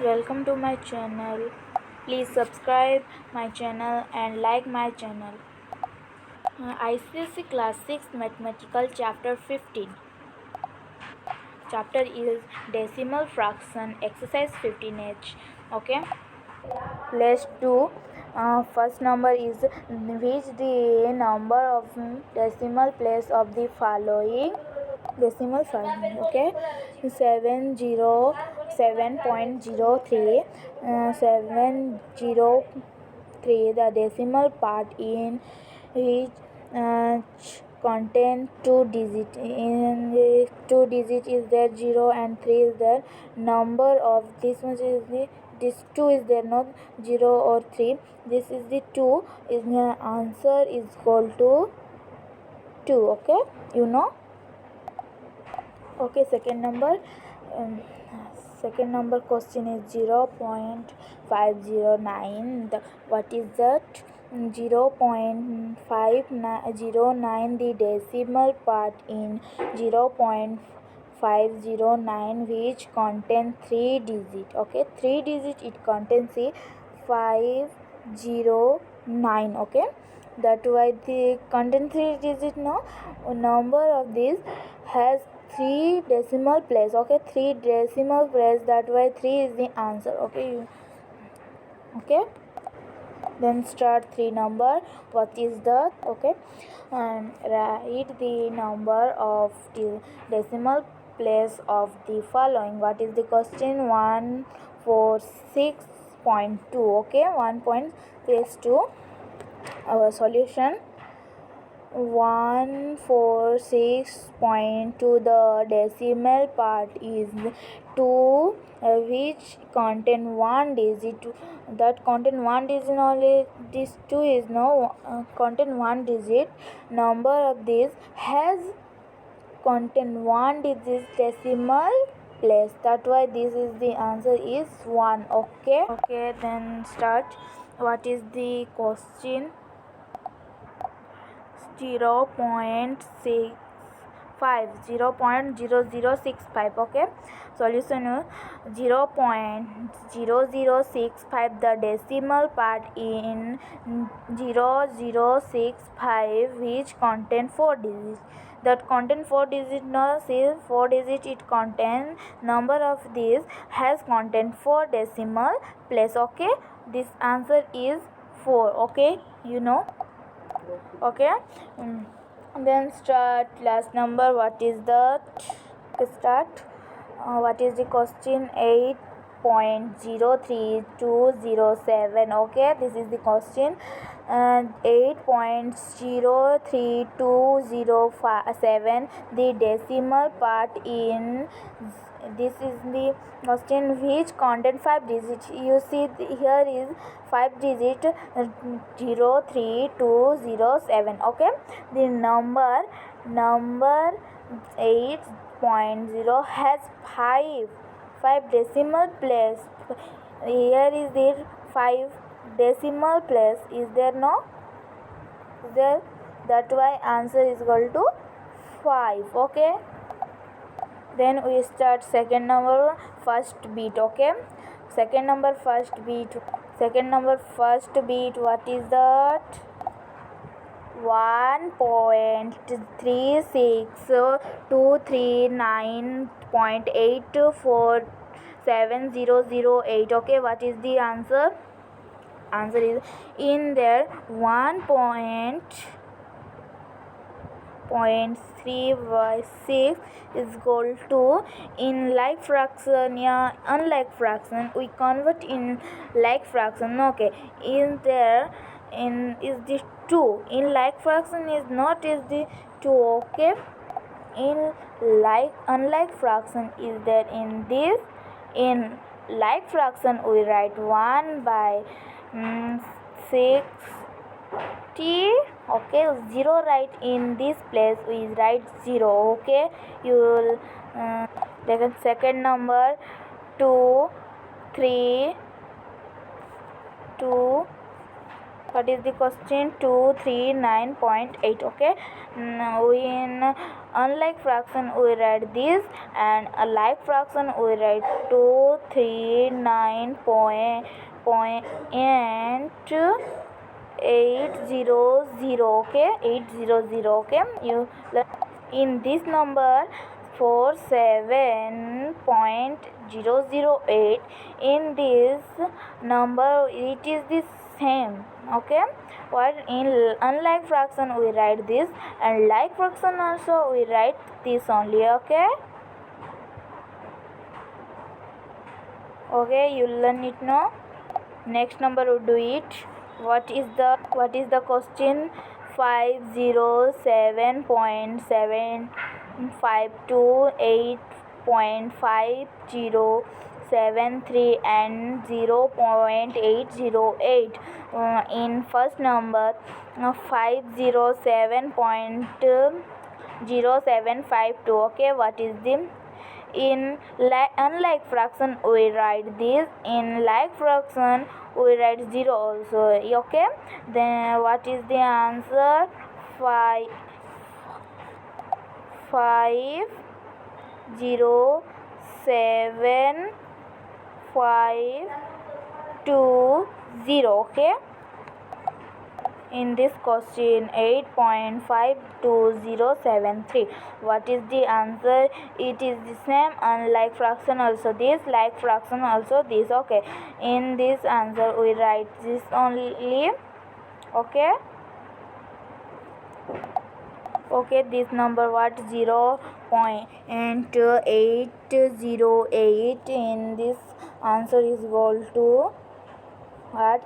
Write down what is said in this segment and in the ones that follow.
Welcome to my channel. Please subscribe my channel and like my channel. ICSE Class 6 Mathematical Chapter 15. Chapter is Decimal Fraction Exercise 15H. Okay. Let's do. First number is which the number of decimal place of the following decimal fraction. Okay, 707.03, 703, the decimal part in which contain two digit. In the two digit is there 0 and 3 is there. Number of this one is the this 2 is there, not 0 or 3. This is the 2, is the answer is equal to 2. Okay, you know. Okay, um, second number question is 0.509. What is that? 0.509, the decimal part in 0.509 which contain 3 digit. Okay, 3 digit it contains 509. Okay, that why the content 3 digit. No, number of this has 3 decimal place. Okay, 3 decimal place, that why 3 is the answer. Okay, okay, then start 3 number. What is that? Okay, write the number of the decimal place of the following. What is the question? 146.2. Okay, 1.62. Our solution: 146.2, the decimal part is 2, which contain one digit. That contain one digit only. This 2 is no contain one digit. Number of this has contain one digit decimal place. That why this is the answer is 1. Okay, okay, then start. What is the question? 0.0065. Okay, solution is 0.0065, the decimal part in 0065 which contain 4 digits. That contain 4 digit. No, see 4 digit it contain. Number of these has contain 4 decimal place. Okay, this answer is 4. Okay, you know. Okay, then start last number. What is that? Start. What is the question? 8.03207. Okay, this is the question. 8.03207, the decimal part in this is the question which contain 5 digits. You see here is 5 digit, 03207. Okay, the number 8.0 has 5 decimal place. Here is the 5 decimal place. Is there? No, is there? That why answer is equal to 5. Okay, then we start second number first beat. Okay, second number first beat. What is that? 1.36239.8470008. Okay, what is the answer? Answer is in there 1.36 is equal to, in like fraction या unlike fraction we convert in like fraction. Okay, in there in is this 2, in like fraction is not is the 2. Okay, in like unlike fraction is there in this. In like fraction we write 1 by 60. Okay, 0 right in this place we write 0. Okay, you will take a second number 2 3 2 what is the question? 239.8. okay. We in unlike fraction we write this, and a like fraction we write 239.800, okay, 800, okay. You in this number 47.008, in this number it is the same, okay. What in unlike fraction we write this, and like fraction also we write this only, okay. Okay, you learn it now. Next number we do it. What is the question? 507.752.8.5073 and 0.808. In first number 507.0752, okay. What is the in unlike fraction we write this, in like fraction we write 0 also, okay. Then what is the answer? 507.520, okay. In this question 8.52073, what is the answer? It is the same, unlike fraction also this, like fraction also this, okay. In this answer we write this only, okay. Okay, this number what? 0.808. in this answer is equal to what?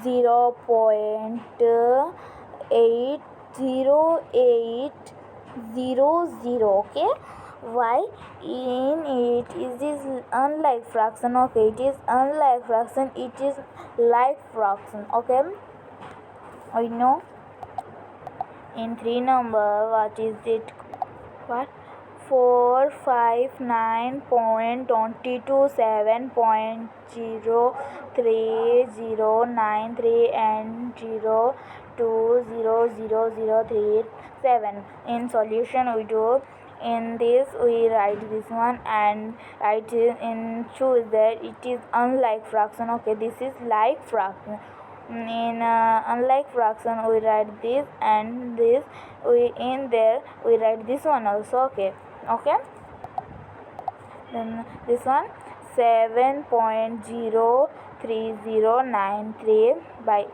0.80800, okay. Why? In it is this unlike fraction, okay. It is unlike fraction, it is like fraction, okay. I know. In 3 number, what is it? What? 459.227.03093 and 0200037. In solution we do, in this we write this one and write in choose that it is unlike fraction, okay. This is like fraction. In unlike fraction we write this, and this we in there we write this one also, okay. Then this one 7.03093 by,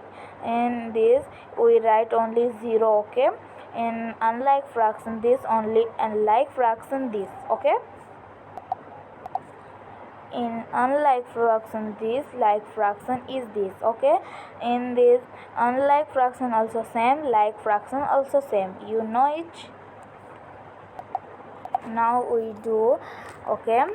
in this we write only 0, okay. In unlike fraction this only, and like fraction this, okay. In unlike fraction this, like fraction is this, okay. In this unlike fraction also same, like fraction also same, you know it. Now we do, okay.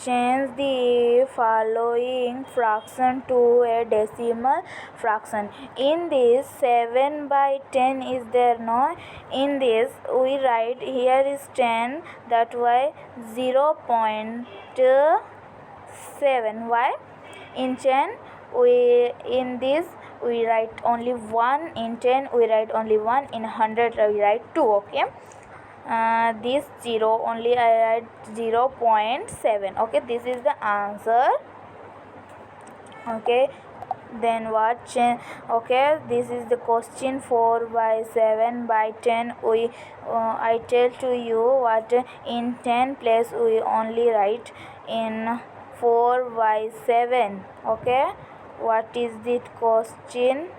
Change the following fraction to a decimal fraction. In this 7/10 is there, no. In this we write, here is 10, that why 0.7. why? In 10 we, in this we write only 1, in 10 we write only 1, in 100 we write 2, okay. This 0 only I write 0.7, okay. This is the answer, okay. Then what okay, this is the question 4/7/10. We I tell to you what, in 10 place we only write in 4/7, okay. What is the question?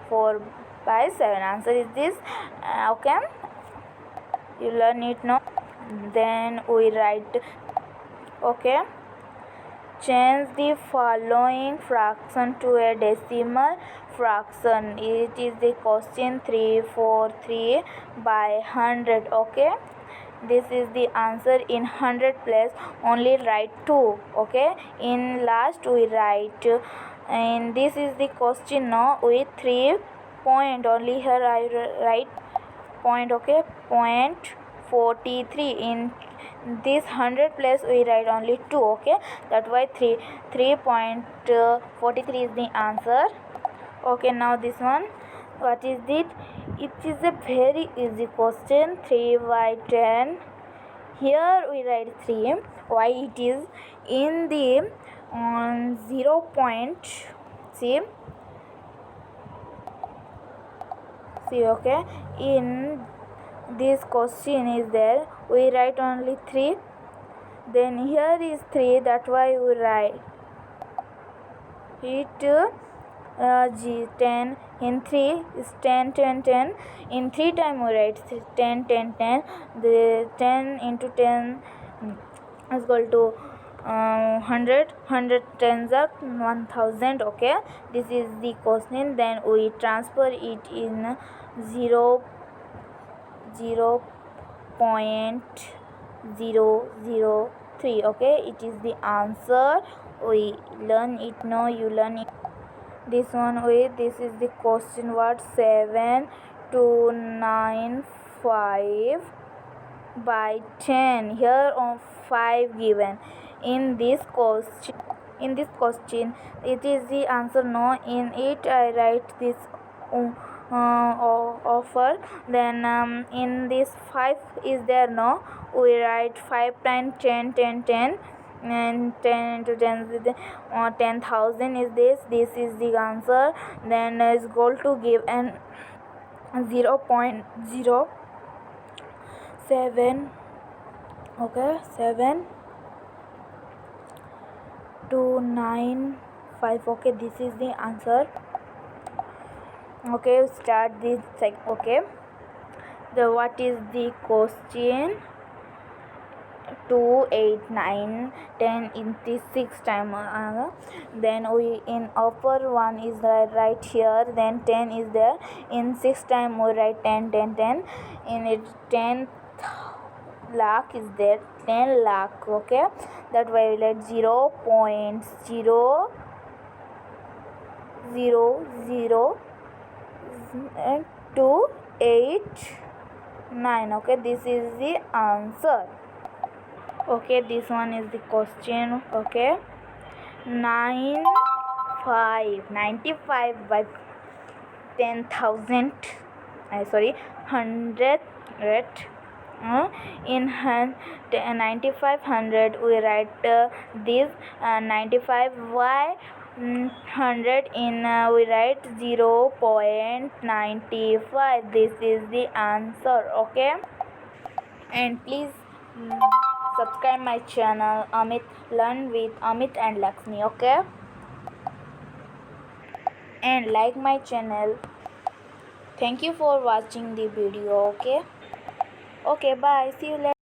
4/7. Answer is this, okay. You learn it now. Then we write, okay. Change the following fraction to a decimal fraction. It is the question 343/100, okay. This is the answer. In 100 place only write 2, okay. In last we write, and this is the question now with 3 point only, here I write point, okay. 0.43. in this 100 place we write only 2. Okay, that's why 3.43 is the answer. Okay, now this one, what is it? It is a very easy question. 3 by 10. Here we write 3. Why it is in the 0 point. See, okay, in this question is there, we write only 3. Then here is 3, that's why we write it 10. In 3 is 10, 10, 10. In 3 time we write 10, 10, 10. The 10 into 10 is equal to 100. 100 tens are 1000. Okay, this is the question. Then we transfer it in 0.003. okay, it is the answer. We learn it now, you learn it. This one way, this is the question. What? 7295 by 10. Here on 5 given in this question. It is the answer. No, in it I write this offer. Then in this 5 is there. No, we write 5 times 10, 10, 10, and 10 into 10 is 10,000 is this. This is the answer. Then is goal to give an 0.07. okay, 7295. okay, this is the answer. Okay, start this okay, the what is the question? 2, 8, 9, 10 in this 6 time. Then we in upper one is right here. Then 10 is there. In 6 time we write 10, 10, 10. In it 10 lakh is there. 10 lakh. Okay, that way we let 0.0000289. okay, this is the answer. Okay, this one is the question. Okay, 95 by 10,000. Sorry, 100. In 9500 we write this 95 by 100. In we write 0.95. this is the answer. Okay, and please subscribe my channel Amit Learn with Amit and Lakshmi. Okay, and like my channel. Thank you for watching the video. Okay, bye, see you later.